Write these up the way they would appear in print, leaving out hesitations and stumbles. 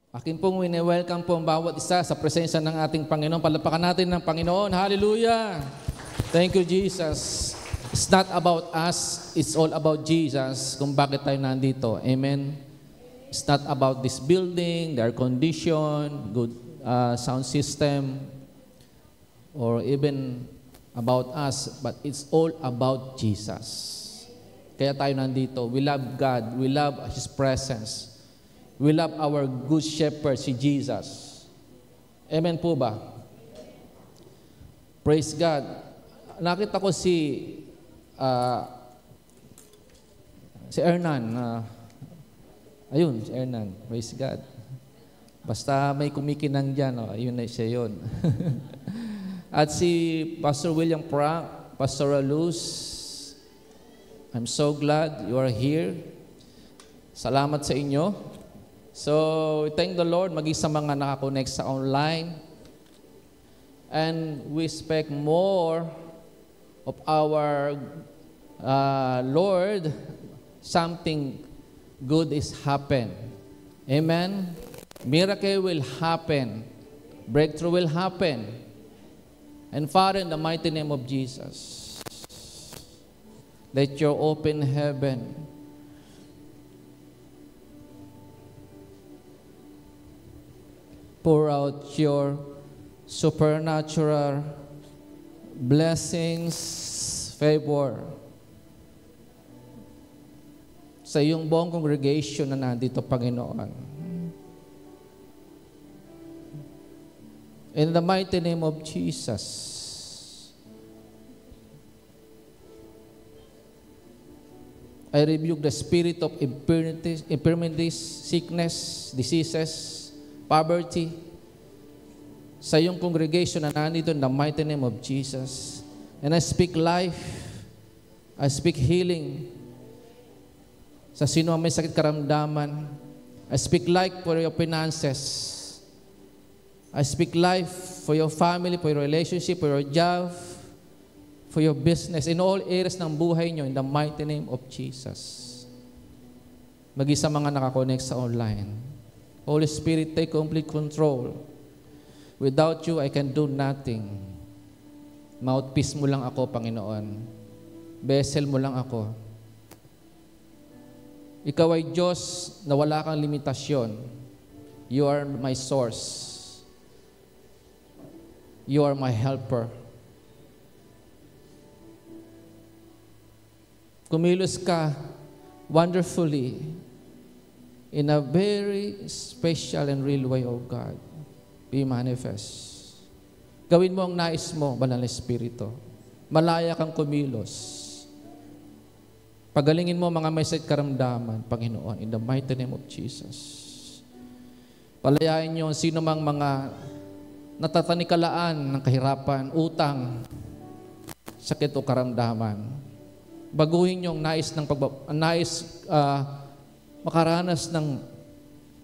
Akin pong wini-welcome po ang bawat isa sa presensya ng ating Panginoon. Palapakan natin ng Panginoon. Hallelujah! Thank you, Jesus. It's not about us. It's all about Jesus kung bakit tayo nandito. Amen? It's not about this building, their condition, good sound system, or even about us, but it's all about Jesus. Kaya tayo nandito. We love God. We love His presence. We love our good shepherd, si Jesus. Amen po ba? Praise God. Nakita ko si Ernan. Ayun, si Ernan. Praise God. Basta may kumikinang dyan, ayun na siya yun. At si Pastor William Frank, Pastor Luz, I'm so glad you are here. Salamat sa inyo. So, thank the Lord, maging sa mga nakakonect sa online. And we expect more of our Lord, something good is happen. Amen? Miracle will happen. Breakthrough will happen. And Father, in the mighty name of Jesus, let your open heaven pour out your supernatural blessings, favor sa iyong buong congregation na nandito, Panginoon. In the mighty name of Jesus, I rebuke the spirit of infirmities, sickness, diseases, poverty sa iyong congregation na nandito in the mighty name of Jesus. And I speak life, I speak healing sa sino ang may sakit karamdaman. I speak life for your finances. I speak life for your family, for your relationship, for your job, for your business, in all areas ng buhay nyo in the mighty name of Jesus. Mag-isa mga nakakonect sa online. Holy Spirit, take complete control. Without you, I can do nothing. Mouthpiece mo lang ako, Panginoon. Vessel mo lang ako. Ikaw ay Diyos na wala kang limitasyon. You are my source. You are my helper. Kumilos ka wonderfully in a very special and real way, oh God. Be manifest. Gawin mo ang nais mo, Banal na Espiritu. Malaya kang kumilos. Pagalingin mo mga may sakit karamdaman, Panginoon, in the mighty name of Jesus. Palayain niyo sino mang mga natatanikalaan ng kahirapan, utang, sakit o karamdaman. Baguhin yung nais makaranas ng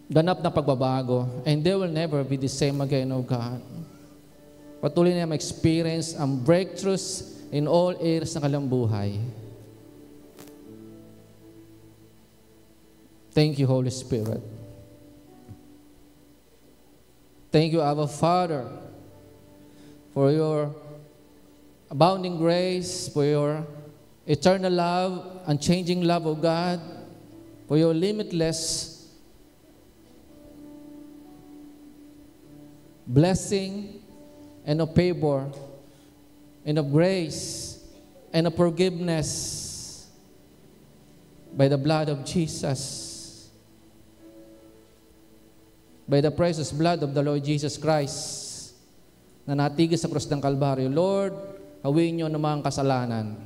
ganap na pagbabago, and they will never be the same again, oh God. Patuloy na ma-experience ang breakthroughs in all areas ng kanilang buhay. Thank you, Holy Spirit. Thank you, Abba Father, for your abounding grace, for your eternal love, unchanging love, oh God, for your limitless blessing and of favor and of grace and of forgiveness by the blood of Jesus, by the precious blood of the Lord Jesus Christ na natigis sa krus ng Kalbaryo. Lord, hawiin niyo naman ang kasalanan.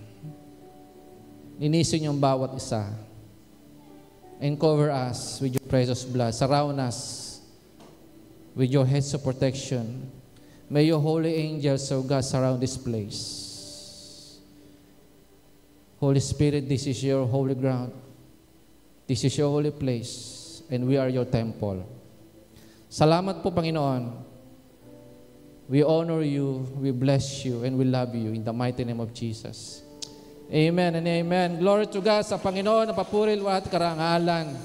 Linisin niyo ang bawat isa. And cover us with your precious blood. Surround us with your hedge of protection. May your holy angels, O God, surround this place. Holy Spirit, this is your holy ground. This is your holy place. And we are your temple. Salamat po, Panginoon. We honor you, we bless you, and we love you in the mighty name of Jesus. Amen and amen. Glory to God sa Panginoon, ang papuri, luwat, karangalan.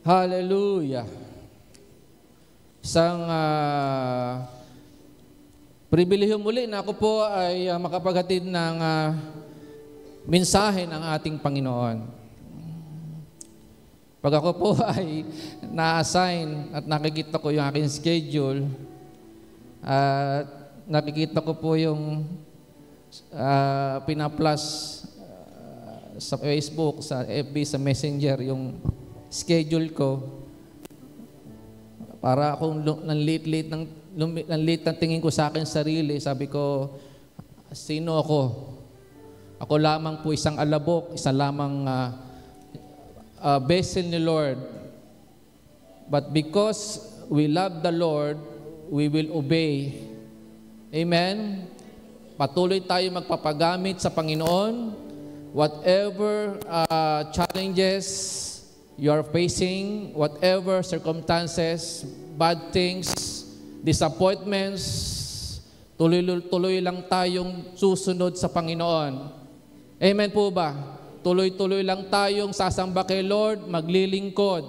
Hallelujah. Isang pribilehyo muli na ako po ay makapaghatid ng mensahe ng ating Panginoon. Pag ako po ay na-assign at nakikita ko yung aking schedule, at nakikita ko po yung pinaplus sa Facebook, sa FB, sa Messenger, yung schedule ko, para akong nanlit-lit ng tingin ko sa akin sarili. Sabi ko, sino ako? Ako lamang po isang alabok, isang lamang vessel ni Lord. But because we love the Lord, we will obey. Amen? Patuloy tayo magpapagamit sa Panginoon. Whatever challenges you are facing, whatever circumstances, bad things, disappointments, tuloy-tuloy lang tayong susunod sa Panginoon. Amen po ba? Tuloy-tuloy lang tayong sasamba kay Lord, maglilingkod.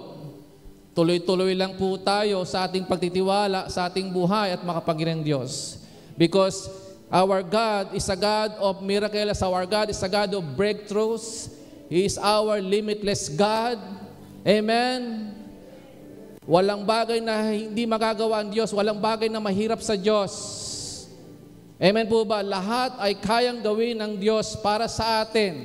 Tuloy-tuloy lang po tayo sa ating pagtitiwala, sa ating buhay at makapangyarihang Diyos. Because our God is a God of miracles, our God is a God of breakthroughs. He is our limitless God. Amen? Walang bagay na hindi magagawa ang Diyos. Walang bagay na mahirap sa Diyos. Amen po ba? Lahat ay kayang gawin ng Diyos para sa atin.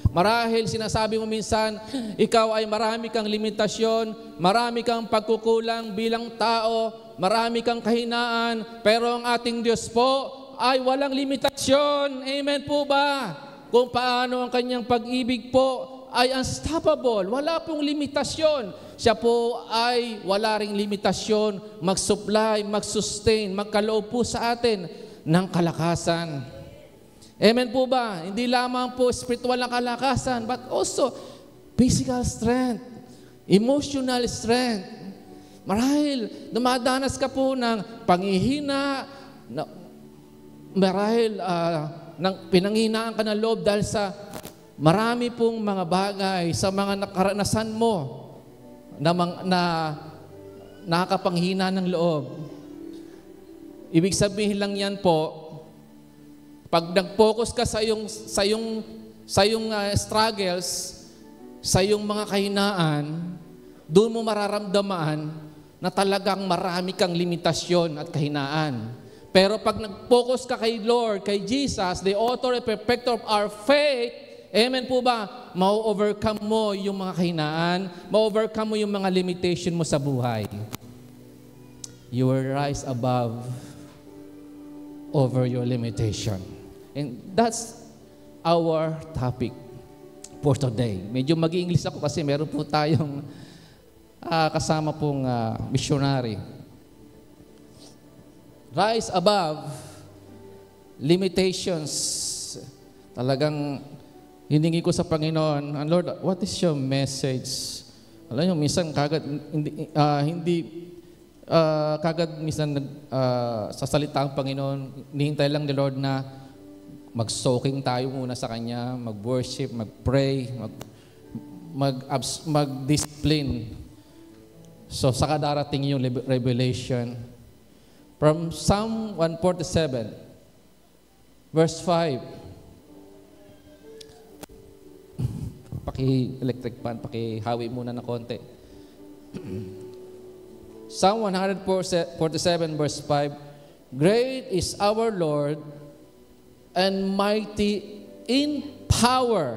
Marahil sinasabi mo minsan, ikaw ay marami kang limitasyon, marami kang pagkukulang bilang tao, marami kang kahinaan, pero ang ating Diyos po ay walang limitasyon. Amen po ba? Kung paano ang kanyang pag-ibig po ay unstoppable. Wala pong limitasyon. Siya po ay wala ring limitasyon mag-supply, mag-sustain, magkaloob po sa atin ng kalakasan. Amen po ba? Hindi lamang po spiritual na kalakasan, but also physical strength, emotional strength. Marahil dumadanas ka po ng panghihina, marahil pinanghinaan ka ng loob dahil sa marami pong mga bagay sa mga nakaranasan mo na nakakapanghina ng loob. Ibig sabihin lang yan po, pag nag-focus ka sa iyong struggles, sa iyong mga kahinaan, doon mo mararamdaman na talagang marami kang limitasyon at kahinaan. Pero pag nag-focus ka kay Lord, kay Jesus, the author and perfecter of our faith, amen po ba? Ma-overcome mo yung mga kahinaan, ma-overcome mo yung mga limitation mo sa buhay. You will rise above over your limitation. And that's our topic for today. Medyo mag-i-English ako kasi meron po tayong kasama pong missionary. Rise above limitations. Talagang hiningi ko sa Panginoon, Lord, what is your message? Alam niyo, minsan kagad sa salita ng Panginoon, hinihintay lang ni Lord na mag-soaking tayo muna sa Kanya, mag-worship, mag-pray, mag-discipline. So, saka darating yung revelation. From Psalm 147, verse 5. Paki-electric fan, paki-hawi muna na konti. Psalm 147, verse 5. Great is our Lord and mighty in power.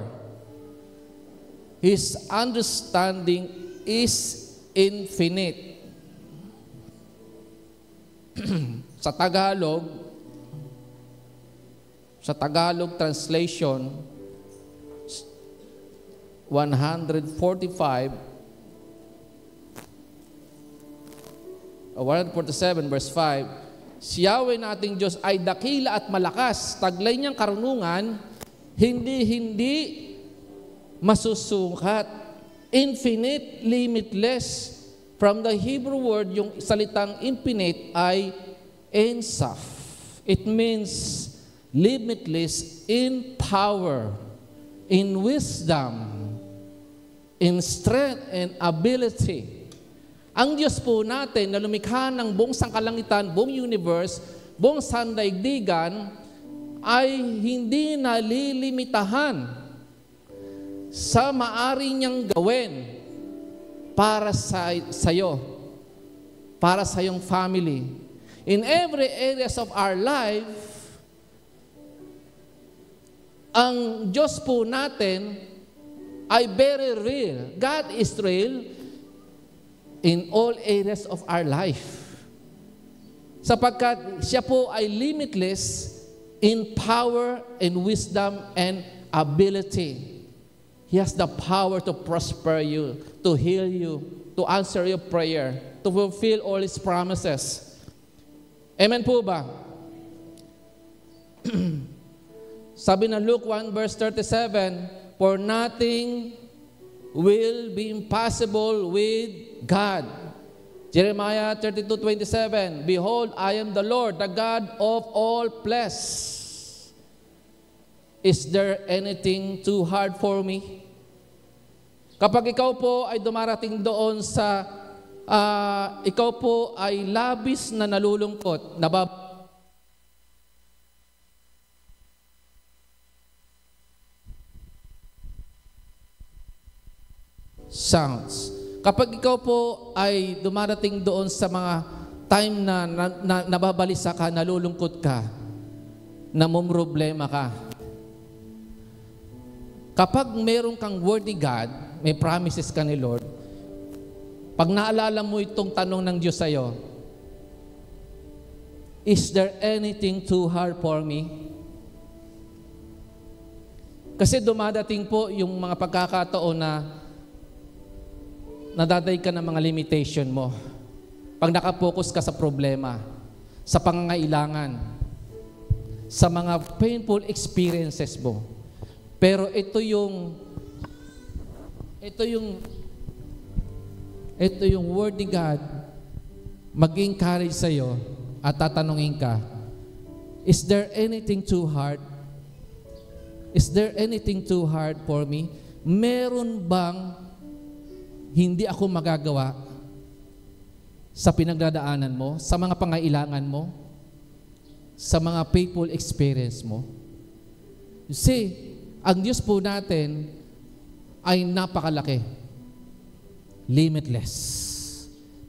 His understanding is infinite. Sa Tagalog translation, 147 verse 5, si Yahweh nating Diyos ay dakila at malakas, taglay niyang karunungan, hindi masusungkat, infinite, limitless. From the Hebrew word, yung salitang infinite ay Ein Sof. It means limitless in power, in wisdom, in strength and ability. Ang Diyos po natin na lumikha ng buong sangkalangitan, buong universe, buong sandaigdigan, ay hindi nalilimitahan sa maari niyang gawin para sa'yo, para sa iyong family. In every areas of our life, ang Diyos po natin ay very real. God is real in all areas of our life. Sapagkat siya po ay limitless in power and wisdom and ability. He has the power to prosper you, to heal you, to answer your prayer, to fulfill all His promises. Amen po ba? Sabi ng Luke 1 verse 37, for nothing will be impossible with God. Jeremiah 32:27, behold, I am the Lord, the God of all flesh. Is there anything too hard for me? Kapag ikaw po ay dumarating doon sa, ikaw po ay labis na nalulungkot, sounds. Kapag ikaw po ay dumarating doon sa mga time na nababalisa ka, nalulungkot ka, namumroblema ka, kapag meron kang word ni God, may promises ka ni Lord, pag naalala mo itong tanong ng Diyos sa'yo, is there anything too hard for me? Kasi dumadating po yung mga pagkakataon na nadaday ka ng mga limitation mo. Pag nakapokus ka sa problema, sa pangangailangan, sa mga painful experiences mo. Pero ito yung word ni God mag-encourage sa'yo at tatanungin ka, is there anything too hard? Is there anything too hard for me? Meron bang hindi ako magagawa sa pinagdadaanan mo, sa mga pangailangan mo, sa mga painful experience mo? You see, ang Diyos po natin ay napakalaki. Limitless.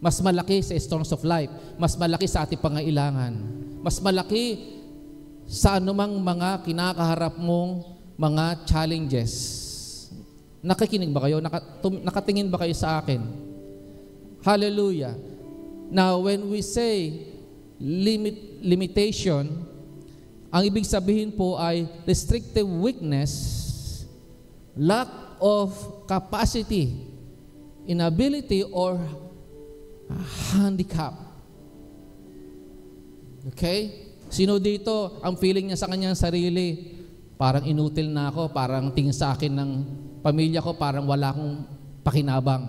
Mas malaki sa storms of life. Mas malaki sa ating pangailangan. Mas malaki sa anumang mga kinakaharap mong mga challenges. Nakikinig ba kayo? Nakatingin ba kayo sa akin? Hallelujah. Now, when we say limitation, ang ibig sabihin po ay restrictive weakness, lack of capacity, inability, or handicap. Okay? Sino dito, ang feeling niya sa kanyang sarili, parang inutil na ako, parang tingin sa akin ng pamilya ko, parang wala akong pakinabang.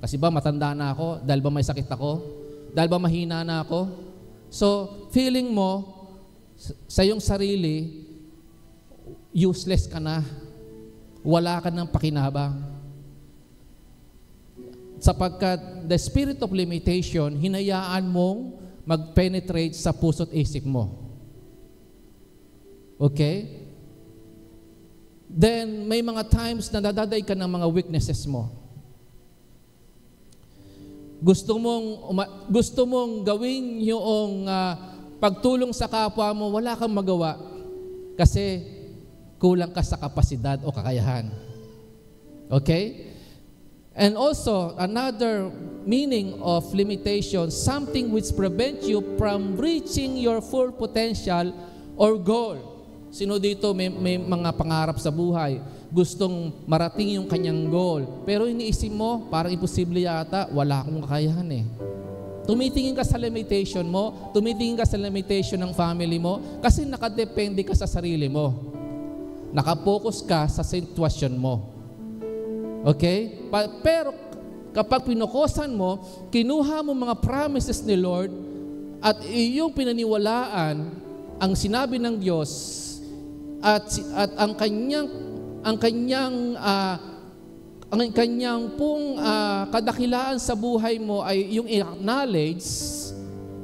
Kasi ba matanda na ako? Dahil ba may sakit ako? Dahil ba mahina na ako? So, feeling mo sa iyong sarili, useless ka na. Wala ka ng pakinabang. Sapagkat the spirit of limitation, hinayaan mong mag-penetrate sa puso't isip mo. Okay? Then, may mga times na nadaday ka ng mga weaknesses mo. Gusto mong gawin yung pagtulong sa kapwa mo, wala kang magawa kasi kulang ka sa kapasidad o kakayahan. Okay? And also, another meaning of limitation, something which prevents you from reaching your full potential or goal. Sino dito may mga pangarap sa buhay, gustong marating yung kanyang goal, pero iniisip mo, parang imposible yata, wala akong kakayahan eh. Tumitingin ka sa limitation mo, tumitingin ka sa limitation ng family mo, kasi nakadepende ka sa sarili mo. Nakapokus ka sa sitwasyon mo. Okay? Pero kapag pinukusan mo, kinuha mo mga promises ni Lord at iyong pinaniwalaan ang sinabi ng Diyos at ang kanyang ang kanyang pong kadakilaan sa buhay mo ay yung acknowledge,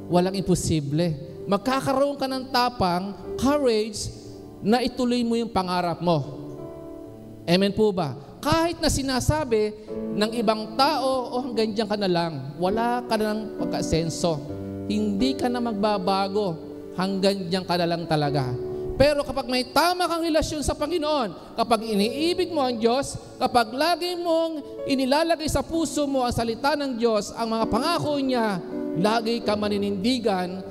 walang imposible. Magkakaroon ka ng tapang, courage, na ituloy mo yung pangarap mo. Amen po ba? Kahit na sinasabi ng ibang tao, hanggang dyan ka na lang, wala ka na ng pagkasenso. Hindi ka na magbabago, hanggang dyan ka na lang talaga. Pero kapag may tama kang relasyon sa Panginoon, kapag iniibig mo ang Diyos, kapag lagi mong inilalagay sa puso mo ang salita ng Diyos, ang mga pangako niya, lagi ka maninindigan,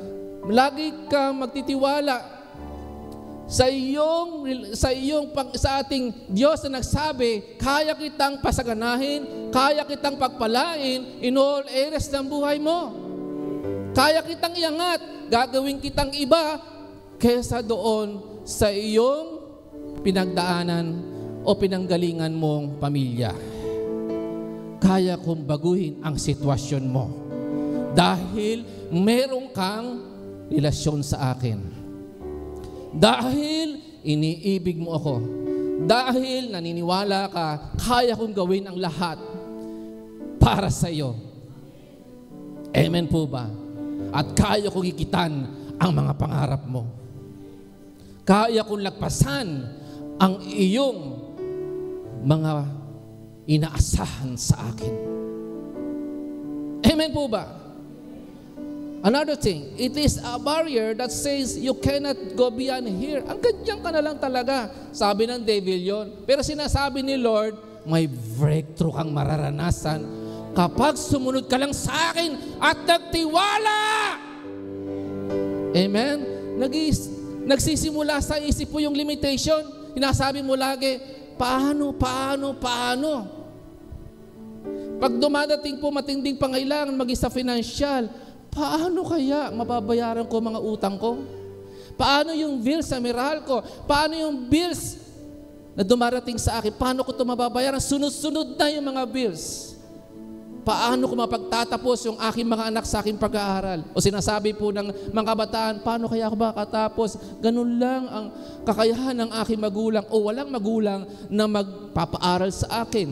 lagi ka magtitiwala sa ating Diyos na nagsabi, kaya kitang pasaganahin, kaya kitang pagpalain in all areas ng buhay mo. Kaya kitang iangat, gagawin kitang iba kaysa doon sa iyong pinagdaanan o pinanggalingan mong pamilya. Kaya kong baguhin ang sitwasyon mo dahil meron kang relasyon sa akin. Dahil iniibig mo ako. Dahil naniniwala ka, kaya kong gawin ang lahat para sa iyo. Amen po ba? At kaya kong ikitan ang mga pangarap mo. Kaya kong lagpasan ang iyong mga inaasahan sa akin. Amen po ba? Another thing, it is a barrier that says you cannot go beyond here. Ang ganyan ka na lang talaga. Sabi ng devil yon. Pero sinasabi ni Lord, may breakthrough kang mararanasan kapag sumunod ka lang sa akin at nagtiwala. Amen? Nagsisimula sa isip po yung limitation. Hinasabi mo lagi, paano? Pag dumadating po matinding pangailangan, mag-isa financial, paano kaya mababayaran ko mga utang ko? Paano yung bills sa Meralco? Paano yung bills na dumarating sa akin? Paano ko ito mababayaran? Sunod-sunod na yung mga bills. Paano ko mapagtatapos yung aking mga anak sa aking pag-aaral? O sinasabi po ng mga kabataan, paano kaya ako makatapos? Ganun lang ang kakayahan ng aking magulang o walang magulang na magpapaaral sa akin.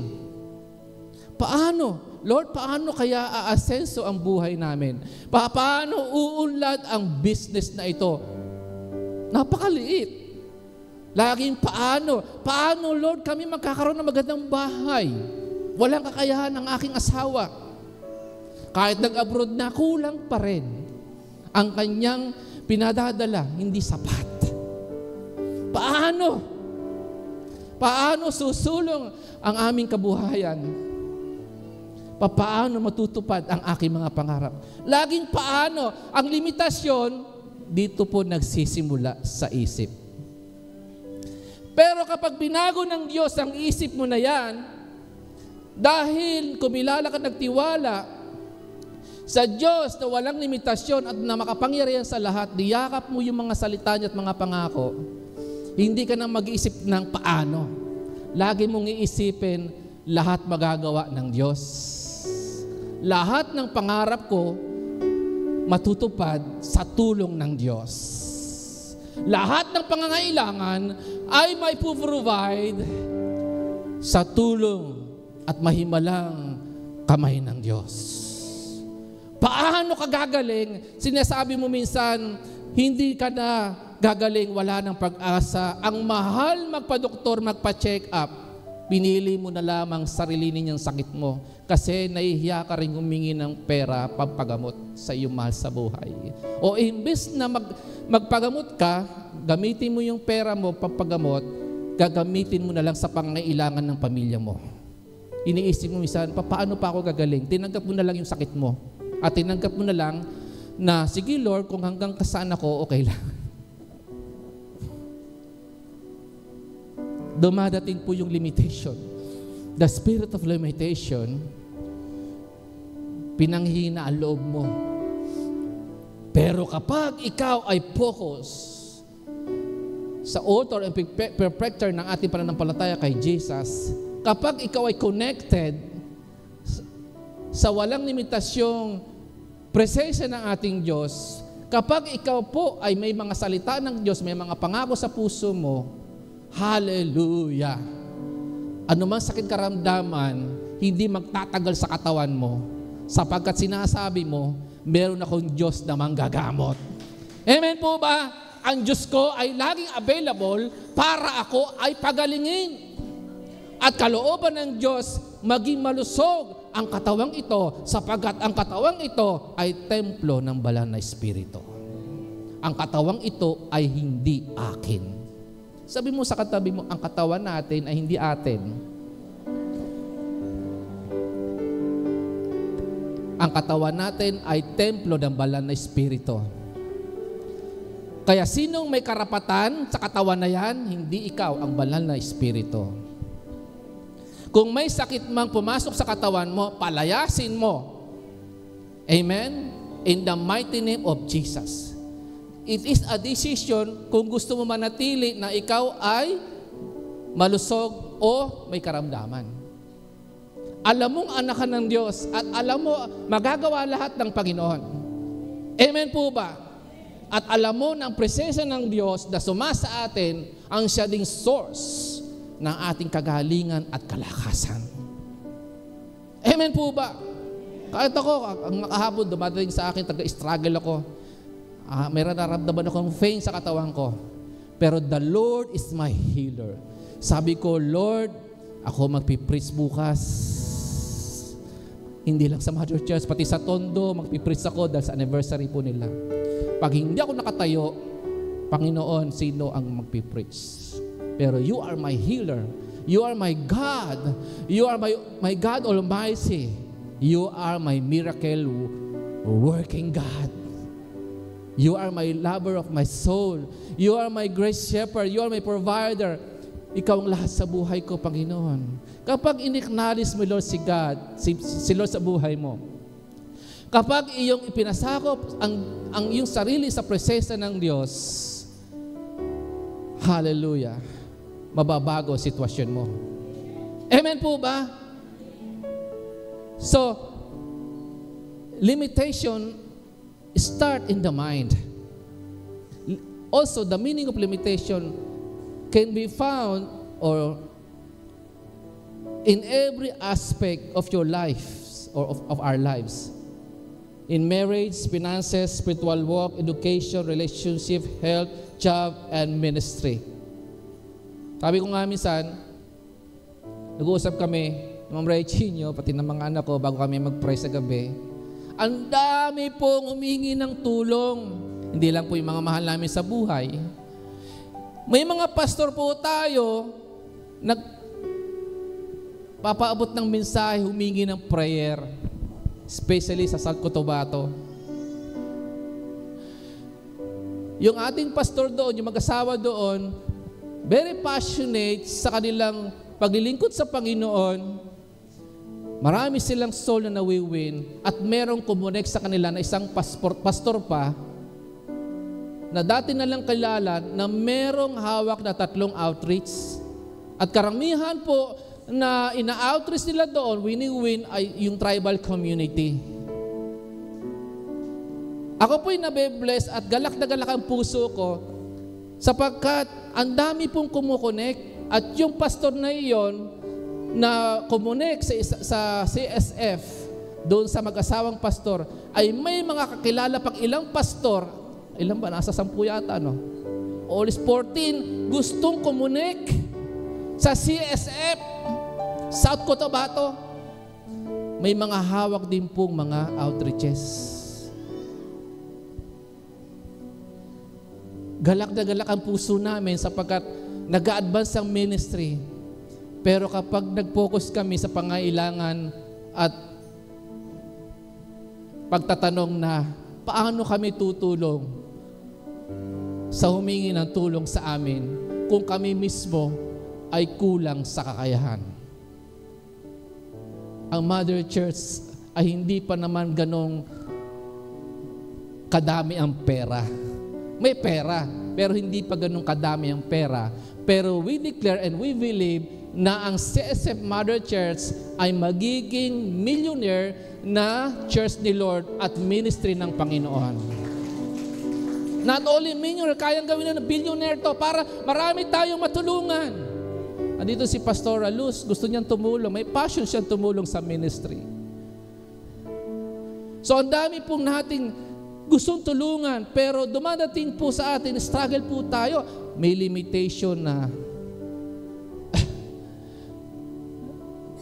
Paano? Lord, paano kaya aasenso ang buhay namin? Paano uunlad ang business na ito? Napakaliit. Laging paano? Paano, Lord, kami magkakaroon ng magandang bahay? Walang kakayahan ng aking asawa. Kahit nag-abroad na, kulang pa rin. Ang kanyang pinadadala, hindi sapat. Paano? Paano susulong ang aming kabuhayan? Paano matutupad ang aking mga pangarap? Laging paano? Ang limitasyon, dito po nagsisimula sa isip. Pero kapag binago ng Diyos ang isip mo na yan, dahil kumilala ka nagtiwala sa Diyos na walang limitasyon at na makapangyarihan sa lahat, diyakap mo yung mga salita niya at mga pangako, hindi ka nang mag-iisip ng paano. Lagi mong iisipin, lahat magagawa ng Diyos. Lahat ng pangarap ko matutupad sa tulong ng Diyos. Lahat ng pangangailangan ay may provide sa tulong at mahimalang kamay ng Diyos. Paano ka gagaling? Sinasabi mo minsan, hindi ka na gagaling, wala ng pag-asa. Ang mahal magpa-doktor, magpa-check up. Pinili mo na lamang sarili ninyang sakit mo kasi nahihiya ka rin humingi ng pera pampagamot sa iyong mahal sa buhay. O imbes na magpagamot ka, gamitin mo yung pera mo pampagamot, gagamitin mo na lang sa pangangailangan ng pamilya mo. Iniisip mo minsan, paano pa ako gagaling? Tinanggap mo na lang yung sakit mo. At tinanggap mo na lang na, sige Lord, kung hanggang kasaan ako, okay lang. Dumadating po yung limitation. The spirit of limitation, pinanghina ang loob mo. Pero kapag ikaw ay focus sa author and perfecter ng ating pananampalataya kay Jesus, kapag ikaw ay connected sa walang limitasyong presensya ng ating Diyos, kapag ikaw po ay may mga salita ng Diyos, may mga pangako sa puso mo, hallelujah! anumang sakit karamdaman, hindi magtatagal sa katawan mo, sapagkat sinasabi mo, meron akong Diyos na manggagamot. Amen po ba? Ang Diyos ko ay laging available para ako ay pagalingin. At kalooban ng Diyos, maging malusog ang katawang ito, sapagkat ang katawang ito ay templo ng banal na Espiritu. Ang katawang ito ay hindi akin. Sabi mo sa katabi mo, ang katawan natin ay hindi atin. Ang katawan natin ay templo ng banal na Espiritu. Kaya sinong may karapatan sa katawan na yan, hindi ikaw, ang banal na Espiritu. Kung may sakit mang pumasok sa katawan mo, palayasin mo. Amen? In the mighty name of Jesus. It is a decision kung gusto mo manatili na ikaw ay malusog o may karamdaman. Alam mong anak ka ng Diyos at alam mo magagawa lahat ng Panginoon. Amen po ba? At alam mo na ang presensya ng Diyos na sumasa atin ang siya ding source ng ating kagalingan at kalakasan. Amen po ba? Kahit ako, ang kahapon dumadating sa akin, taga-struggle ako. Meron naramdaman akong pain sa katawan ko. Pero the Lord is my healer. Sabi ko, Lord, ako magpipreach bukas. Hindi lang sa Mother Church, pati sa Tondo, magpipreach ako dahil sa anniversary po nila. Pag hindi ako nakatayo, Panginoon, sino ang magpipreach? Pero you are my healer. You are my God. You are my God Almighty. You are my miracle working God. You are my lover of my soul. You are my great shepherd. You are my provider. Ikaw ang lahat sa buhay ko, Panginoon. Kapag in-acknowledge mo, Lord, si God, si Lord sa buhay mo, kapag iyong ipinasakop ang iyong sarili sa presensya ng Diyos, hallelujah, mababago ang sitwasyon mo. Amen po ba? So, limitation start in the mind. Also, the meaning of limitation can be found or in every aspect of your life or of our lives. In marriage, finances, spiritual walk, education, relationship, health, job, and ministry. Sabi ko nga minsan, nag-uusap kami, Ma'am Raychinyo, pati ng mga anak ko, bago kami mag-pray sa gabi. Ang dami pong humingi ng tulong. Hindi lang po yung mga mahal namin sa buhay. May mga pastor po tayo, nagpapaabot ng mensahe, humingi ng prayer. Especially sa South Cotabato. Yung ating pastor doon, yung mag-asawa doon, very passionate sa kanilang paglilingkod sa Panginoon. Marami silang soul na nawiwin at merong kumunek sa kanila na isang pastor pa na dati na lang kilala na merong hawak na 3 outreach. At karamihan po na ina-outreach nila doon, wini-win ay yung tribal community. Ako po'y nabe-bless at galak na galak ang puso ko sapagkat ang dami pong kumukonek at yung pastor na iyon na kumunek sa CSF doon sa mag-asawang pastor ay may mga kakilala pang ilang pastor, ilan ba? Nasa 10 yata, no? All 14 gustong kumunek sa CSF South Cotabato. May mga hawak din pong mga outreaches. Galak na galak ang puso namin sapagkat nag-a-advance ang ministry. Pero kapag nag-focus kami sa pangailangan at pagtatanong na paano kami tutulong sa humingi ng tulong sa amin kung kami mismo ay kulang sa kakayahan. Ang Mother Church ay hindi pa naman ganong kadami ang pera. May pera, pero hindi pa ganong kadami ang pera. Pero we declare and we believe na ang CSF Mother Church ay magiging millionaire na church ni Lord at ministry ng Panginoon. Not only millionaire, kayang gawin na billionaire to para marami tayong matulungan. Andito si Pastor Luz, gusto niyang tumulong. May passion siyang tumulong sa ministry. So ang dami pong nating gustong tulungan, pero dumadating po sa atin, struggle po tayo. May limitation na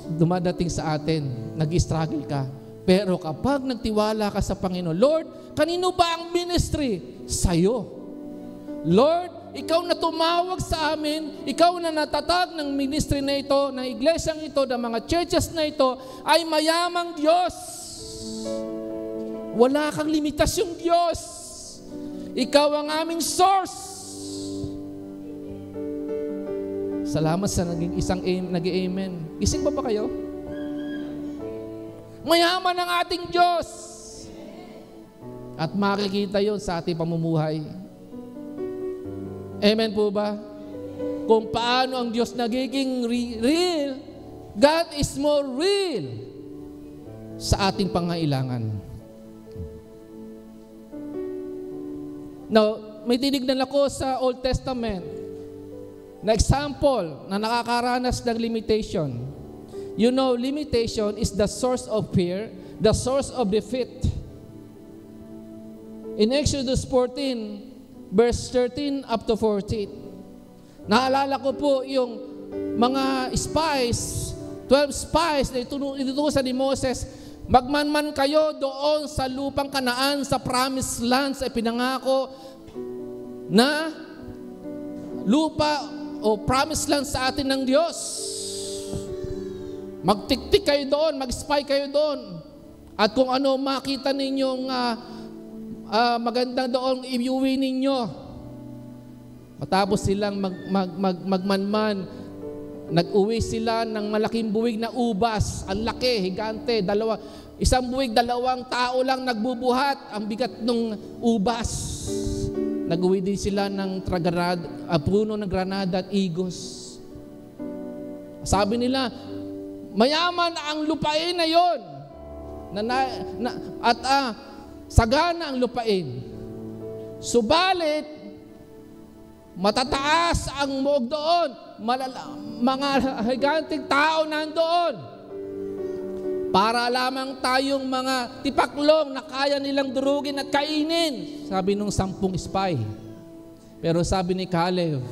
dumadating sa atin, nag-struggle ka. Pero kapag nagtiwala ka sa Panginoon, Lord, kanino ba ang ministry? Sa'yo. Lord, ikaw na tumawag sa amin, ikaw na natatag ng ministry na ito, ng iglesyang ito, ng mga churches na ito, ay mayamang Diyos. Wala kang limitasyong Diyos. Ikaw ang aming source. Salamat sa naging isang nag-amen. Gising ba kayo? Mayaman ang ating Diyos. At makikita yon sa ating pamumuhay. Amen po ba? Kung paano ang Diyos nagiging real, God is more real sa ating pangailangan. Now, may tinignan ako sa Old Testament na example na nakakaranas ng limitation. You know, limitation is the source of fear, the source of defeat. In Exodus 14, verse 13 up to 14, naalala ko po yung mga spies, 12 spies na itutusan ni Moses, magmanman kayo doon sa lupang Kanaan, sa promised land, sa ipinangako na lupa o promised land sa atin ng Diyos. Magtiktik kayo doon, mag-spy kayo doon. At kung ano makita ninyong maganda doon, iuwi ninyo. Matapos silang magmanman, nag-uwi sila ng malaking buwig na ubas. Ang laki, higante, isang buwig, 2 tao lang nagbubuhat. Ang bigat ng ubas. Nag-uwi din sila ng puno ng granada at igos. Sabi nila, mayaman ang lupain na yon. Sagana ang lupain. Subalit, matataas ang muog doon. Mga higanting tao nandoon. Para lamang tayong mga tipaklong na kaya nilang durugin at kainin. Sabi nung 10 spy. Pero sabi ni Caleb,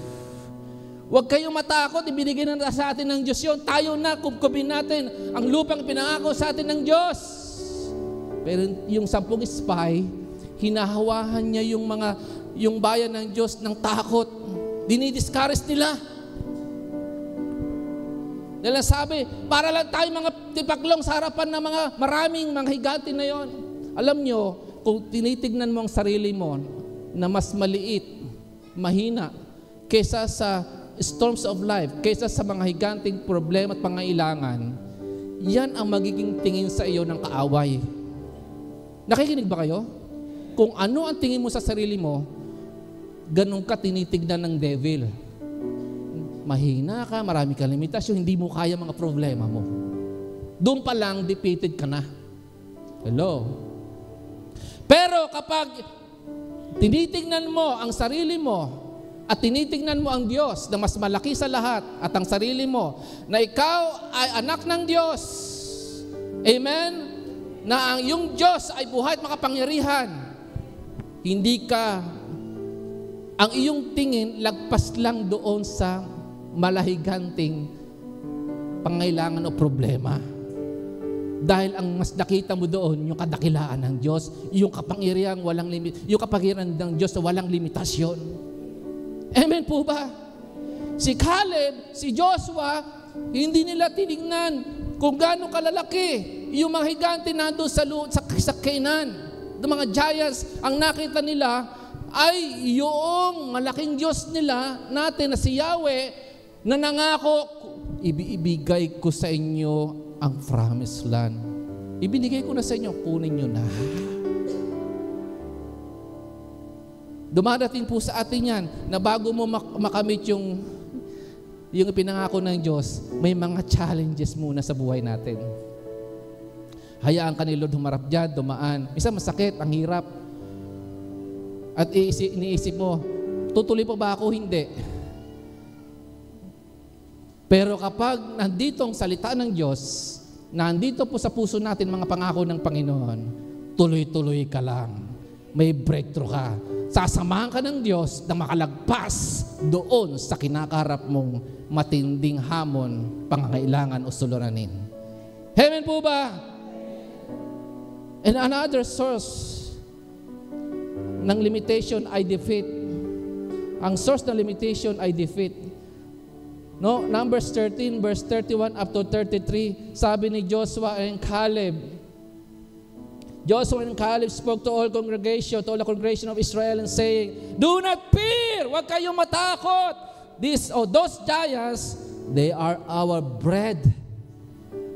huwag kayong matakot, ibinigay na sa atin ng Diyos yun. Tayo na, kubkubin natin ang lupang pinangako sa atin ng Diyos. Pero yung 10 spy, hinahawahan niya yung bayan ng Diyos ng takot. Dinidiscourage nila. Dahil sabi, para lang tayo mga tipaklong sa harapan ng mga maraming mga higante na yon. Alam nyo, kung tinitignan mo ang sarili mo na mas maliit, mahina, kaysa sa storms of life, kaysa sa mga higanting problema at pangailangan, yan ang magiging tingin sa iyo ng kaaway. Nakikinig ba kayo? Kung ano ang tingin mo sa sarili mo, ganun ka tinitignan ng devil. Mahina ka, marami kang limitasyon, hindi mo kaya mga problema mo. Doon pa lang, defeated ka na. Hello? Pero kapag tinitignan mo ang sarili mo at tinitignan mo ang Diyos na mas malaki sa lahat at ang sarili mo na ikaw ay anak ng Diyos, amen? Na ang iyong Diyos ay buhay at makapangyarihan, hindi ka, ang iyong tingin lagpas lang doon sa malahiganting pangailangan o problema. Dahil ang mas nakita mo doon, yung kadakilaan ng Diyos, yung kapangyarihan walang limit, yung kapangyarihan ng Diyos na walang limitasyon. Amen po ba? Si Caleb, si Joshua, hindi nila tinignan kung gaano kalalaki yung mga higante nandun sa Canaan. Yung mga giants, ang nakita nila ay yung malaking Diyos nila natin na si Yahweh na nangako, ibibigay ko sa inyo ang promised land. Ibinigay ko na sa inyo, kunin nyo na. Dumadating po sa atin yan na bago mo makamit yung pinangako ng Diyos, may mga challenges muna sa buhay natin. Hayaan ka ni Lord humarap dyan, dumaan. Isa masakit, ang hirap. At iniisip mo, tutuloy pa ba ako? Hindi. Pero kapag nandito ang salita ng Diyos, nandito po sa puso natin mga pangako ng Panginoon, tuloy-tuloy ka lang. May breakthrough ka. Sasamahan ka ng Diyos na makalagpas doon sa kinakaharap mong matinding hamon, pangangailangan o suliranin. Amen po ba? And another source ng limitation ay defeat. Ang source ng limitation ay defeat. No, Numbers 13 verse 31 up to 33, sabi ni Joshua and Caleb. Joshua and Caleb spoke to all the congregation of Israel and saying, "Do not fear, huwag kayong matakot. Those giants, they are our bread,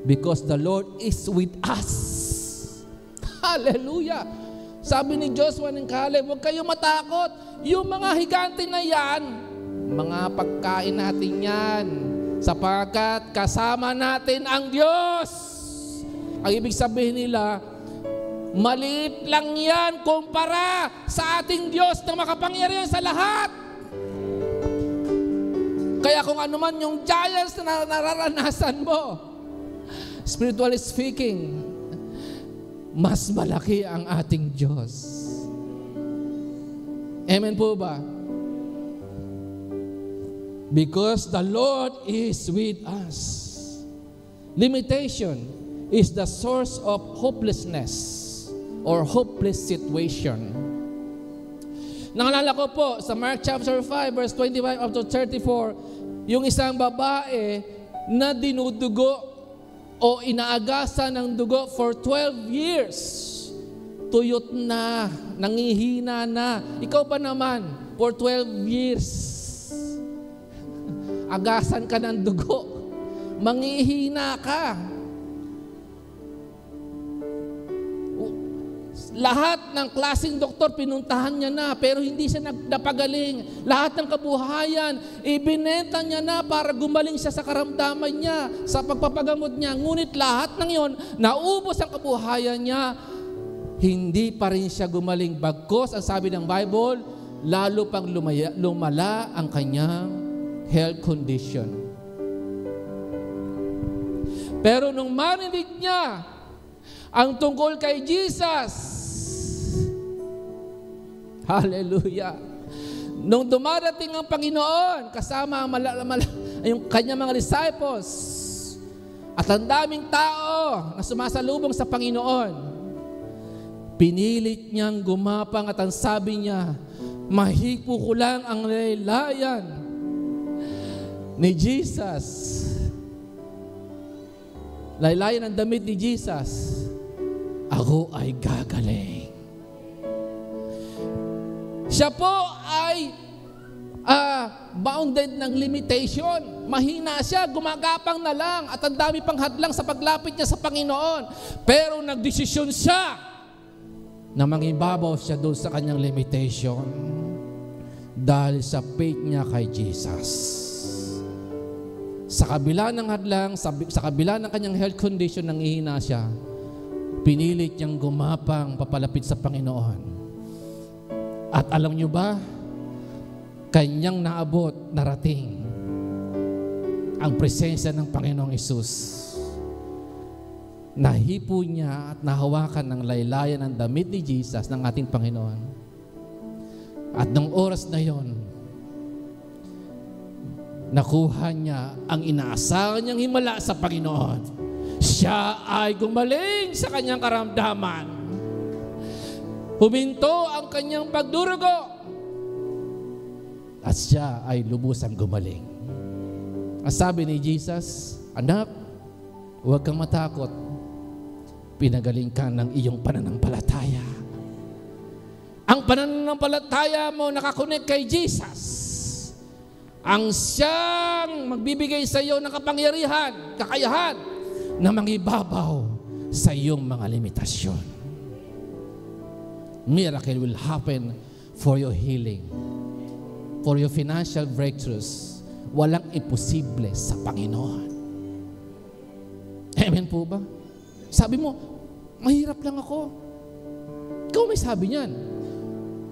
because the Lord is with us." Hallelujah! Sabi ni Joshua and Caleb, huwag kayong matakot. Yung mga higante na yan, mga pagkain natin yan, sapagkat kasama natin ang Diyos. Ang ibig sabihin nila, maliit lang yan kumpara sa ating Diyos na makapangyarihan sa lahat. Kaya kung ano man yung giants na nararanasan mo, spiritually speaking, mas malaki ang ating Diyos. Amen po ba? Because the Lord is with us. Limitation is the source of hopelessness or hopeless situation. Naalala ko po sa Mark chapter 5 verse 25 up to 34, yung isang babae na dinudugo o inaagasan ng dugo for 12 years. Tuyot na, nangihina na. Ikaw ba naman, for 12 years, agasan ka ng dugo, mangihina ka. Lahat ng klaseng doktor pinuntahan niya na, pero hindi siya napagaling. Lahat ng kabuhayan, ibinenta niya na para gumaling siya sa karamdaman niya, sa pagpapagamot niya. Ngunit lahat ng yon, naubos ang kabuhayan niya, hindi pa rin siya gumaling. Bagkus, ang sabi ng Bible, lalo pang lumala ang kanyang health condition. Pero nung marinig niya ang tungkol kay Jesus, hallelujah. Nung dumarating ang Panginoon, kasama yung kanyang mga disciples, at ang daming tao na sumasalubong sa Panginoon, pinilit niyang gumapang at ang sabi niya, mahipo ko lang ang laylayan ni Jesus. Laylayan ang damit ni Jesus. Ako ay gagaling. Siya po ay bounded ng limitation. Mahina siya, gumagapang na lang at ang dami pang hadlang sa paglapit niya sa Panginoon. Pero nagdesisyon siya na mangibabaw siya doon sa kanyang limitation dahil sa faith niya kay Jesus. Sa kabila ng hadlang, sa kabila ng kanyang health condition, nangihina siya, pinilit niyang gumapang papalapit sa Panginoon. At alam niyo ba, kanyang naabot, narating ang presensya ng Panginoong Hesus. Nahipo niya at nahawakan ng laylayan ng damit ni Jesus, ng ating Panginoon. At nung oras na yon, nakuha niya ang inaasahan niyang himala sa Panginoon. Siya ay gumaling sa kanyang karamdaman. Huminto ang kanyang pagdurugo at siya ay lubusang gumaling. Ang sabi ni Jesus, anak, huwag kang matakot. Pinagaling ka ng iyong pananampalataya. Ang pananampalataya mo nakakonek kay Jesus. Ang siyang magbibigay sa iyo ng kapangyarihan, kakayahan na mangibabaw sa iyong mga limitasyon. Miracle will happen for your healing, for your financial breakthroughs. Walang imposible sa Panginoon. Amen po ba? Sabi mo, mahirap lang ako. Ikaw may sabi niyan.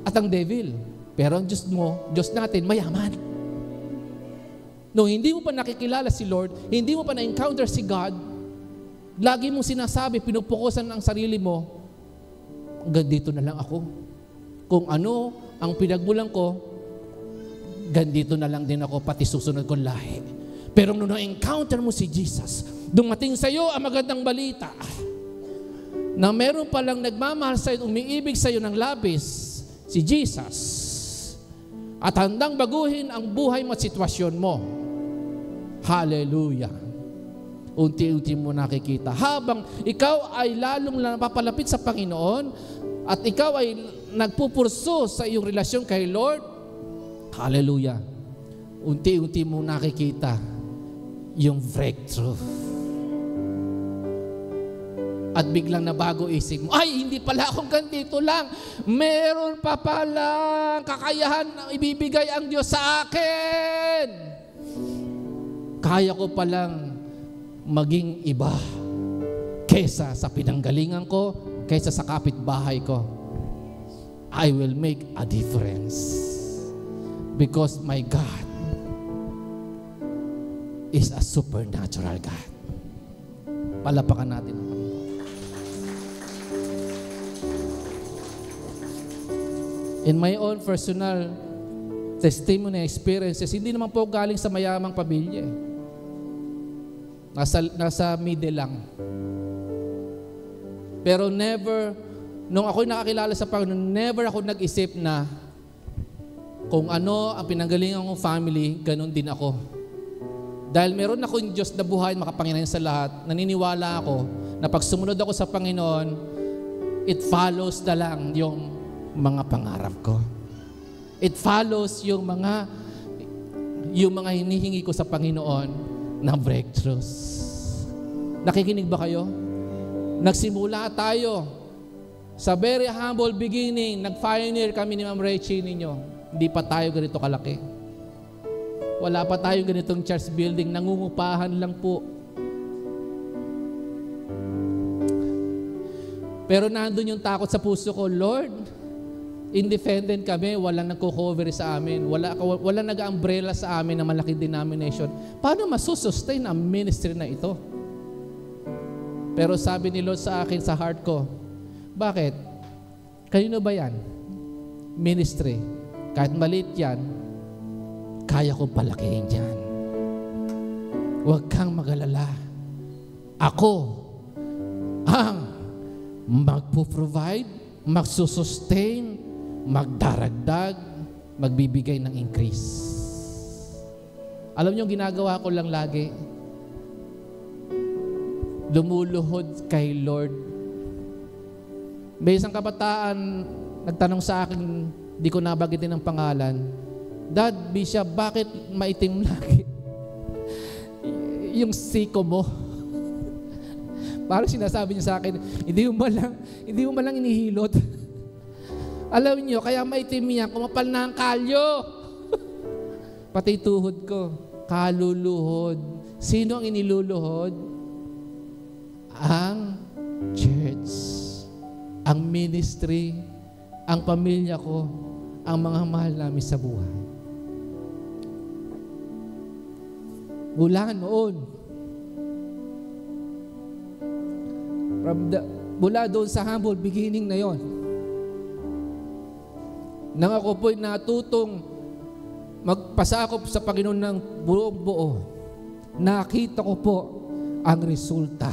At ang devil, pero ang Diyos mo, Diyos natin, mayaman. Nung hindi mo pa nakikilala si Lord, hindi mo pa na-encounter si God, lagi mong sinasabi, pinupukusan ang sarili mo, hanggang dito na lang ako. Kung ano ang pinagmulan ko, gandito na lang din ako, pati susunod kong lahi. Pero nung na-encounter mo si Jesus, dumating sa iyo ang magandang balita na meron palang nagmamahal sa iyo, umiibig sa iyo ng labis, si Jesus, at handang baguhin ang buhay mo at sitwasyon mo. Hallelujah. Unti-unti mo nakikita. Habang ikaw ay lalong napapalapit sa Panginoon at ikaw ay nagpupurso sa iyong relasyon kay Lord, hallelujah, unti-unti mo nakikita yung breakthrough. At biglang nabago isip mo, ay, hindi pala akong ganito lang. Meron pa palang kakayahan na ibibigay ang Diyos sa akin. Kaya ko palang maging iba kesa sa pinanggalingan ko, kesa sa kapitbahay ko. I will make a difference because my God is a supernatural God. Palapakan natin ang Panginoon. In my own personal testimony experiences, hindi naman po galing sa mayamang pamilya. Nasa middle lang. Pero never, nung ako'y nakakilala sa Panginoon, never ako nag-isip na kung ano ang pinanggalingan kong family, ganun din ako. Dahil meron akong Diyos na buhay, makapangyarihan sa lahat, naniniwala ako na pag sumunod ako sa Panginoon, it follows na lang yung mga pangarap ko. It follows yung mga hinihingi ko sa Panginoon na breakthroughs. Nakikinig ba kayo? Nagsimula tayo sa very humble beginning. Nag-pioneer kami ni Ma'am Rachie ninyo. Hindi pa tayo ganito kalaki. Wala pa tayo ganitong church building. Nangungupahan lang po. Pero nandun yung takot sa puso ko, Lord, independent kami, walang nagko-cover sa amin, wala nag-umbrella sa amin na malaking denomination. Paano masusustain ang ministry na ito? Pero sabi ni Lord sa akin, sa heart ko, bakit? Kanino ba yan? Ministry. Kahit maliit yan, kaya kong palakihin yan. Huwag kang mag-alala. Ako ang magpo-provide, magsusustain, magdaragdag, magbibigay ng increase. Alam niyo, ginagawa ko lang lagi, lumuluhod kay Lord. May isang kabataan nagtanong sa akin, di ko nabagitin ang pangalan, Dad, Bishop, bakit maitim lagi yung siko mo? Parang sinasabi niya sa akin, hindi mo malang inihilot. Alam niyo, kaya maitim yan, kumapal na ang kalyo. Pati tuhod ko, kaluluhod. Sino ang iniluluhod? Ang church, ang ministry, ang pamilya ko, ang mga mahal namin sa buhay. Mula noon, mula doon sa humble beginning na yon, nang ako po'y natutong magpasakop sa Panginoon ng buong buo, nakita ko po ang resulta.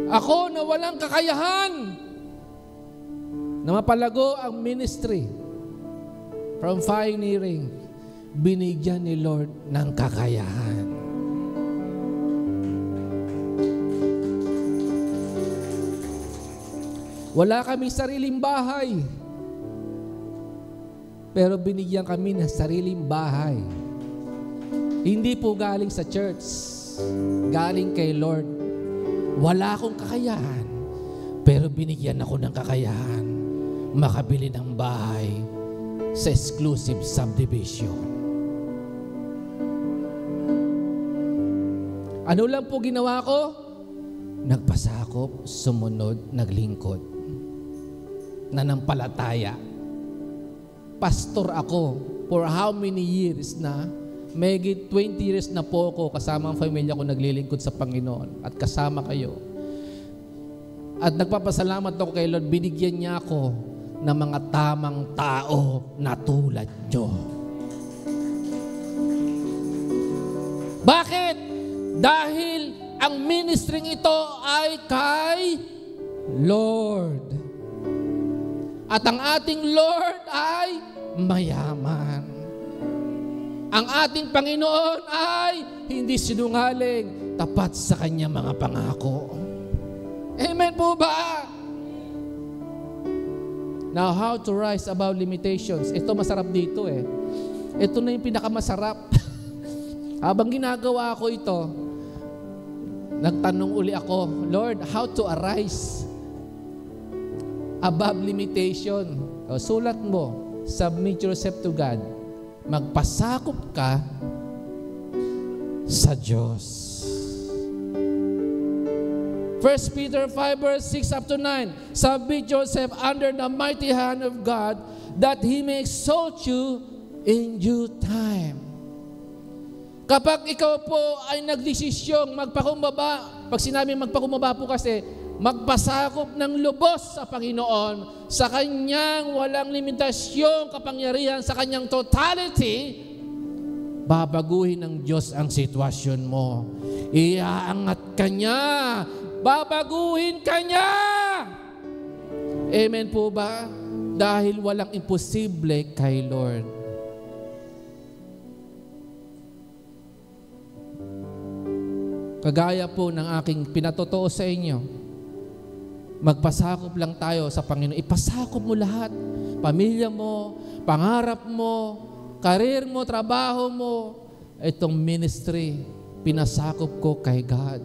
Ako na walang kakayahan na mapalago ang ministry from pioneering, binigyan ni Lord ng kakayahan. Wala kaming sariling bahay, pero binigyan kami ng sariling bahay. Hindi po galing sa church, galing kay Lord. Wala akong kakayahan, pero binigyan ako ng kakayahan makabili ng bahay sa exclusive subdivision. Ano lang po ginawa ko? Nagpasakop, sumunod, naglingkod, nanampalataya. Pastor ako, for how many years na, mayigit 20 years na po ako kasama ang pamilya ko naglilingkod sa Panginoon at kasama kayo. At nagpapasalamat ako kay Lord, binigyan niya ako ng mga tamang tao na tulad nyo. Bakit? Dahil ang ministering ito ay kay Lord. At ang ating Lord ay mayaman. Ang ating Panginoon ay hindi sinungaling, tapat sa kanyang mga pangako. Amen po ba? Now, how to rise above limitations. Ito masarap dito eh. Ito na yung pinakamasarap. Habang ginagawa ko ito, nagtanong uli ako, Lord, how to arise above limitation? O, sulat mo, submit yourself to God. Magpasakop ka sa Diyos. 1 Peter 5 verse 6 up to 9. Submit yourself under the mighty hand of God, that He may exalt you in due time. Kapag ikaw po ay nagdesisyong magpakumbaba, pag sinabi magpakumbaba po kasi, magpasakop ng lubos sa Panginoon, sa Kanyang walang limitasyong kapangyarihan, sa Kanyang totality, babaguhin ng Diyos ang sitwasyon mo. Iaangat ka niya. Babaguhin ka niya. Amen po ba? Dahil walang imposible kay Lord. Kagaya po ng aking pinatotoo sa inyo, magpasakop lang tayo sa Panginoon. Ipasakop mo lahat. Pamilya mo, pangarap mo, karir mo, trabaho mo. Itong ministry, pinasakop ko kay God.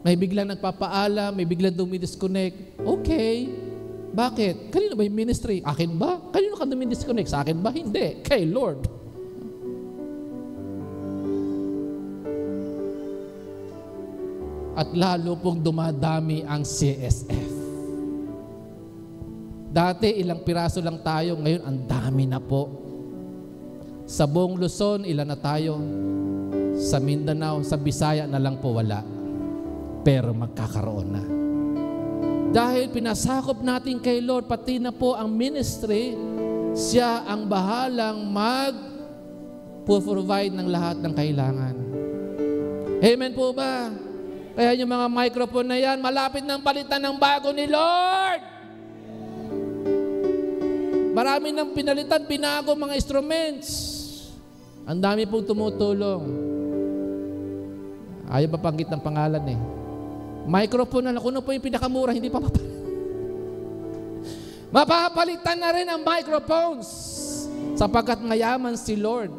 May biglang nagpapaala, may biglang dumidisconnect. Okay. Bakit? Kanino ba yung ministry? Akin ba? Kanino ka dumidisconnect? Sa akin ba? Hindi. Kay Lord. At lalo pong dumadami ang CSF. Dati ilang piraso lang tayo, ngayon ang dami na po. Sa buong Luzon, ilan na tayo? Sa Mindanao, sa Bisaya na lang po wala. Pero magkakaroon na. Dahil pinasakop natin kay Lord, pati na po ang ministry, siya ang bahalang mag-provide ng lahat ng kailangan. Amen po ba? Kaya yung mga microphone na yan, malapit ng palitan ng bago ni Lord. Marami nang pinalitan, binago mga instruments. Ang dami pong tumutulong. Ayaw mapanggit ng pangalan eh. Microphone na lang. Kung ano po yung pinakamura, hindi pa mapapalitan na rin ang microphones sapagkat mayaman si Lord.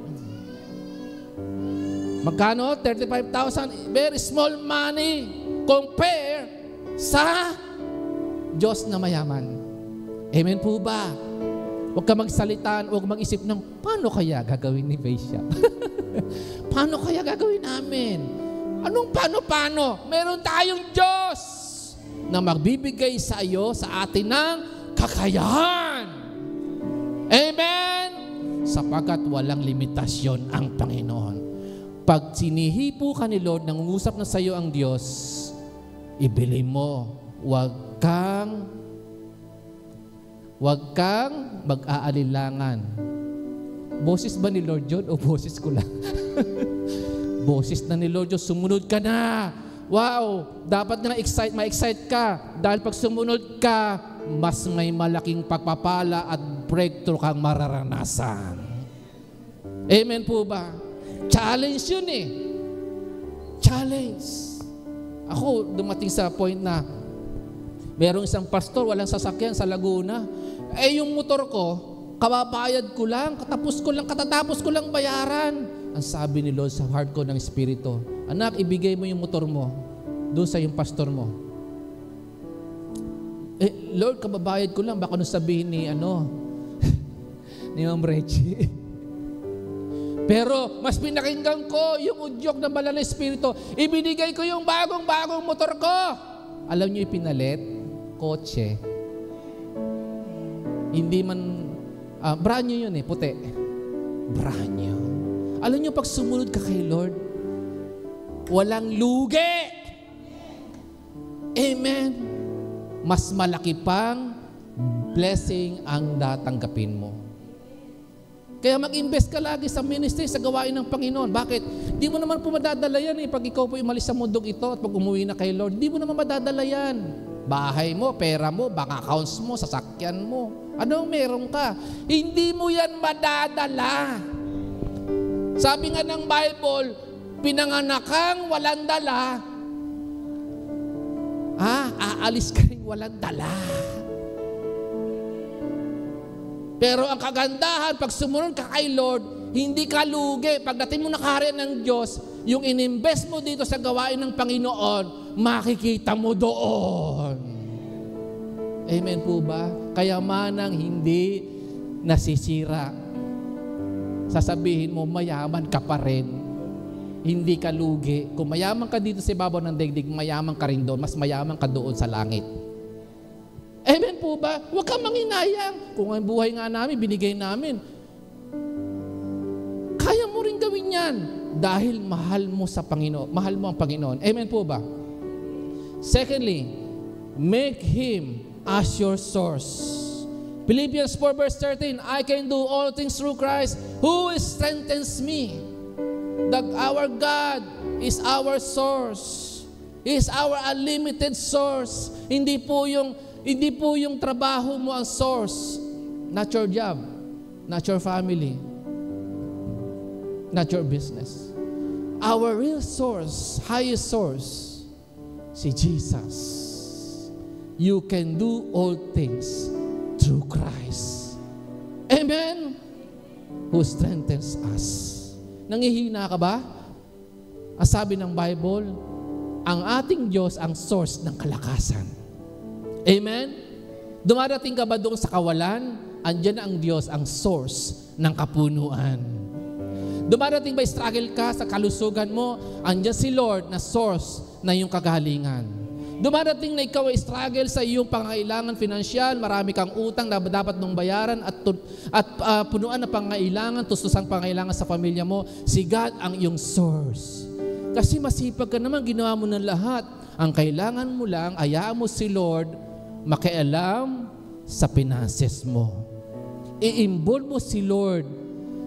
Magkano? 35,000. Very small money compare sa Diyos na mayaman. Amen po ba? Huwag ka magsalitan, huwag mag-isip ng paano kaya gagawin ni Bishop? Paano kaya gagawin namin? Anong paano? Meron tayong Diyos na magbibigay sa iyo, sa atin ng kakayahan. Amen? Sapagkat walang limitasyon ang Panginoon. Pag sinihipo ka ni Lord, nangungusap na sa iyo ang Diyos, ibili mo, huwag kang mag-aalilangan. Boses ba ni Lord John o boses ko lang? Boses na ni Lord John, sumunod ka na. Wow, dapat na ma-excite ka. Dahil pag sumunod ka, mas may malaking pagpapala at breakthrough kang mararanasan. Amen po ba? Challenge yun eh. Challenge. Ako, dumating sa point na merong isang pastor, walang sasakyan sa Laguna. Eh, yung motor ko, kababayad ko lang, katatapos ko lang bayaran. Ang sabi ni Lord sa heart ko ng Espiritu, anak, ibigay mo yung motor mo doon sa yung pastor mo. Eh, Lord, kababayad ko lang, baka nung sabihin ni ni Ma'am Reggie. Pero mas pinakinggan ko yung udyok ng banal na Espiritu. Ibinigay ko yung bagong motor ko. Alam niyo ipinalit? Kotse. Hindi man Brand new yun puti. Brand new. Alam niyo, pag sumunod ka kay Lord, walang lugi. Amen. Mas malaki pang blessing ang datanggapin mo. Kaya mag-invest ka lagi sa ministry, sa gawain ng Panginoon. Bakit? Di mo naman po madadala yan pag ikaw po umalis sa mundong ito at pag umuwi na kay Lord, di mo naman madadala yan. Bahay mo, pera mo, bank accounts mo, sasakyan mo. Anong meron ka? Hindi mo yan madadala. Sabi nga ng Bible, pinanganak kang walang dala, aalis ka rin walang dala. Pero ang kagandahan, pag sumunod ka kay Lord, hindi ka lugi. Pagdating mo na kaharian ng Diyos, yung ininvest mo dito sa gawain ng Panginoon, makikita mo doon. Amen po ba? Kayamanang hindi nasisira. Sasabihin mo, mayaman ka pa rin. Hindi ka lugi. Kung mayaman ka dito sa ibabaw ng daigdig, mayaman ka rin doon. Mas mayaman ka doon sa langit. Amen po ba? Huwag kang manginayang. Kung ang buhay nga namin, binigay namin. Kaya mo rin gawin yan. Dahil mahal mo sa Panginoon. Mahal mo ang Panginoon. Amen po ba? Secondly, make Him as your source. Philippians 4 verse 13, I can do all things through Christ who strengthens me. That our God is our source. He is our unlimited source. Hindi po yung trabaho mo ang source. Not your job. Not your family. Not your business. Our real source, highest source, si Jesus. You can do all things through Christ. Amen? Who strengthens us. Nangihina ka ba? Ang sabi ng Bible, ang ating Diyos ang source ng kalakasan. Amen? Dumarating ka ba doon sa kawalan? Andyan ang Diyos ang source ng kapunuan. Dumarating ba struggle ka sa kalusugan mo? Andyan si Lord na source na iyong kagalingan. Dumarating na ikaw ay struggle sa iyong pangailangan financial, marami kang utang na dapat mong bayaran at punuan na pangailangan, tustusang pangailangan sa pamilya mo, si God ang iyong source. Kasi masipag ka naman, ginawa mo ng lahat. Ang kailangan mo lang, hayaan mo si Lord makialam sa finances mo. I-involve mo si Lord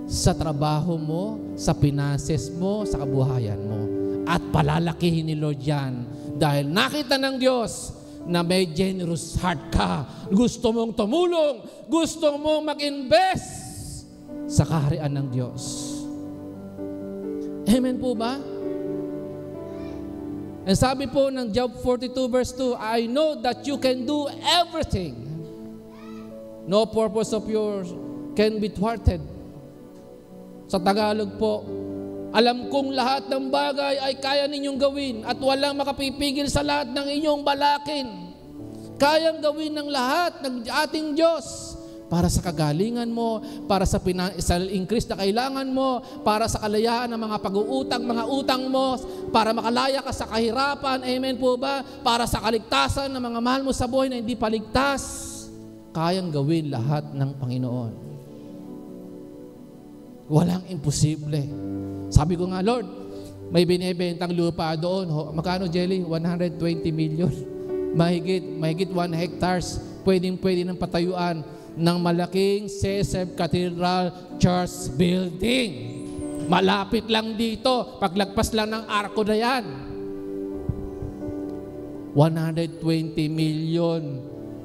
sa trabaho mo, sa finances mo, sa kabuhayan mo. At palalakihin ni Lord yan. Dahil nakita ng Diyos na may generous heart ka. Gusto mong tumulong. Gusto mong mag-invest sa kaharian ng Diyos. Amen po ba? And sabi po ng Job 42 verse 2, I know that you can do everything. No purpose of yours can be thwarted. Sa Tagalog po, alam kong lahat ng bagay ay kaya ninyong gawin at walang makapipigil sa lahat ng inyong balakin. Kayang gawin ng lahat ng ating Diyos para sa kagalingan mo, para sa increase na kailangan mo, para sa kalayaan ng mga pag-uutang, mga utang mo, para makalaya ka sa kahirapan. Amen po ba? Para sa kaligtasan ng mga mahal mo sa buhay na hindi paligtas. Kayang gawin lahat ng Panginoon. Walang imposible. Sabi ko nga, Lord, may binibentang lupa doon. Magkano, Jelly? 120 million. Mahigit 1 hectares. Pwedeng ng patayuan ng malaking CSF Cathedral Church Building. Malapit lang dito. Paglagpas lang ng arko na yan. 120 million.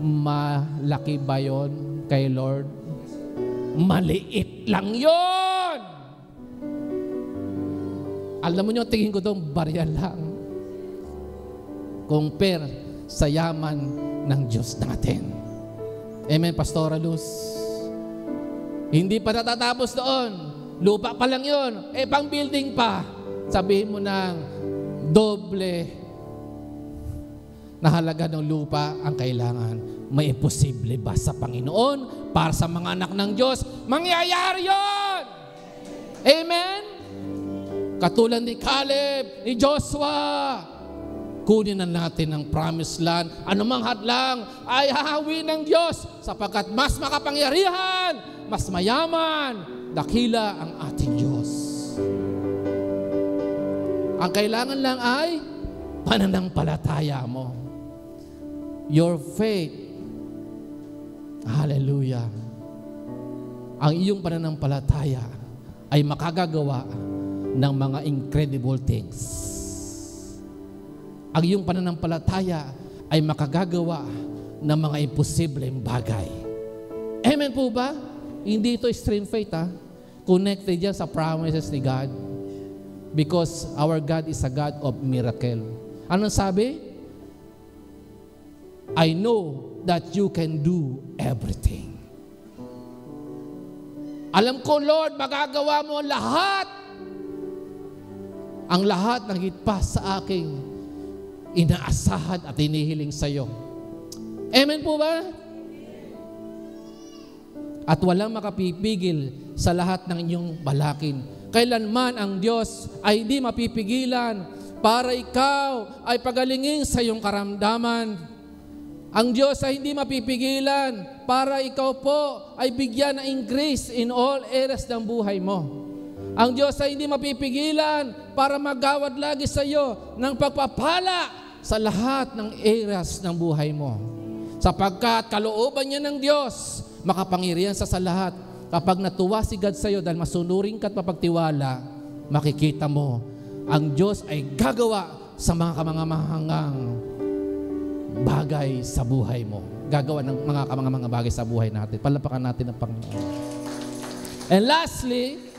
Malaki ba yun kay Lord? Maliit lang yun! Alam mo nyo, tingin ko doon, barya lang. Compare sa yaman ng Diyos natin. Amen, Pastora Luz. Hindi pa natatapos doon. Lupa pa lang yun. Pang building pa. Sabihin mo ng doble na halaga ng lupa ang kailangan. May imposible ba sa Panginoon? Para sa mga anak ng Diyos, mangyayari yun! Amen? Katulad ni Caleb, ni Joshua, kunin na natin ang promised land. Anumang hadlang ay hahawin ng Diyos sapagkat mas makapangyarihan mas mayaman, dakila ang ating Diyos. Ang kailangan lang ay pananampalataya mo. Your faith. Hallelujah. Ang iyong pananampalataya ay makagagawa ng mga incredible things. Ang iyong pananampalataya ay makagagawa ng mga imposibleng bagay. Amen po ba? Hindi ito extreme faith, ha? Connected yan sa promises ni God. Because our God is a God of miracle. Anong sabi? I know that you can do everything. Alam ko, Lord, magagawa mo lahat. Ang lahat ng higit sa aking inaasahan at inihiling sa iyo. Amen po ba? At walang makapipigil sa lahat ng inyong balakin. Kailanman ang Diyos ay hindi mapipigilan para ikaw ay pagalingin sa iyong karamdaman. Ang Diyos ay hindi mapipigilan para ikaw po ay bigyan ng increase in all areas ng buhay mo. Ang Diyos ay hindi mapipigilan para magawad lagi sa iyo ng pagpapala sa lahat ng areas ng buhay mo. Sapagkat kalooban niya ng Diyos, makapangyarihan sa lahat. Kapag natuwa si God sa iyo dahil masunurin ka at mapagtiwala, makikita mo, ang Diyos ay gagawa sa mga kamangamahangang bagay sa buhay mo. Gagawa ng mga bagay sa buhay natin. Palapakan natin ang Panginoon. And lastly,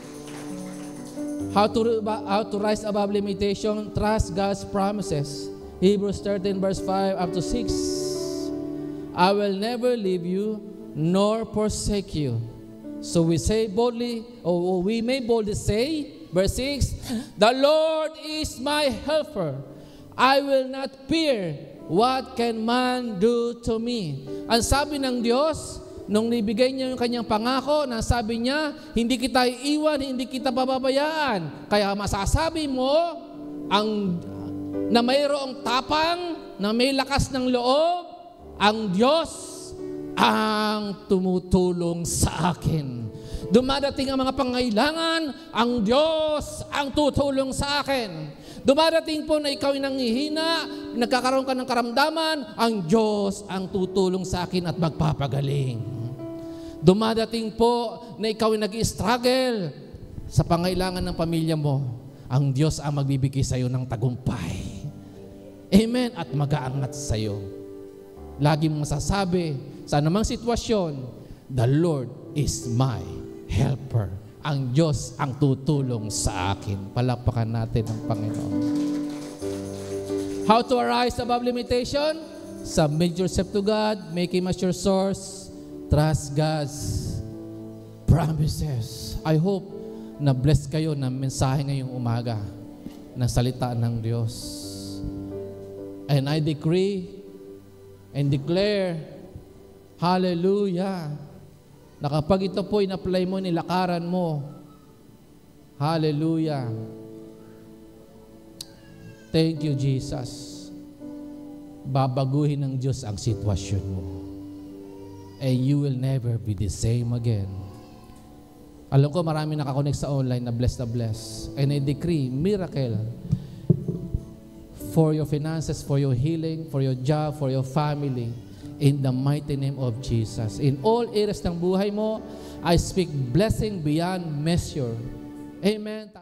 how to rise above limitation, trust God's promises. Hebrews 13 verse 5 up to 6. I will never leave you nor forsake you. So we say boldly, or we may boldly say, verse 6, the Lord is my helper. I will not fear what can man do to me. Ang sabi ng Diyos, nung nibigay niya yung kanyang pangako, na sabi niya, hindi kita iiwan, hindi kita pababayaan. Kaya masasabi mo, na mayroong tapang, na may lakas ng loob, ang Diyos ang tumutulong sa akin. Dumadating ang mga pangailangan, ang Diyos ang tutulong sa akin. Dumadating po na ikaw ay nanghihina, nagkakaroon ka ng karamdaman, ang Diyos ang tutulong sa akin at magpapagaling. Dumadating po na ikaw ay nag-struggle sa pangailangan ng pamilya mo, ang Diyos ang magbibigay sa iyo ng tagumpay. Amen. At mag-aangat sa iyo. Lagi mong masasabi sa anumang sitwasyon, the Lord is my helper. Ang Diyos ang tutulong sa akin. Palakpakan natin ang Panginoon. How to arise above limitation? Submit yourself to God. Make Him as your source. Trust God's promises. I hope na bless kayo ng mensahe ngayong umaga na salita ng Diyos. And I decree and declare, hallelujah, na kapag ito po in-apply mo, nilakaran mo, hallelujah. Thank you, Jesus. Babaguhin ng Diyos ang sitwasyon mo. And you will never be the same again. Alam ko marami nakakonect sa online na bless. And I decree miracle for your finances, for your healing, for your job, for your family. In the mighty name of Jesus. In all areas ng buhay mo, I speak blessing beyond measure. Amen.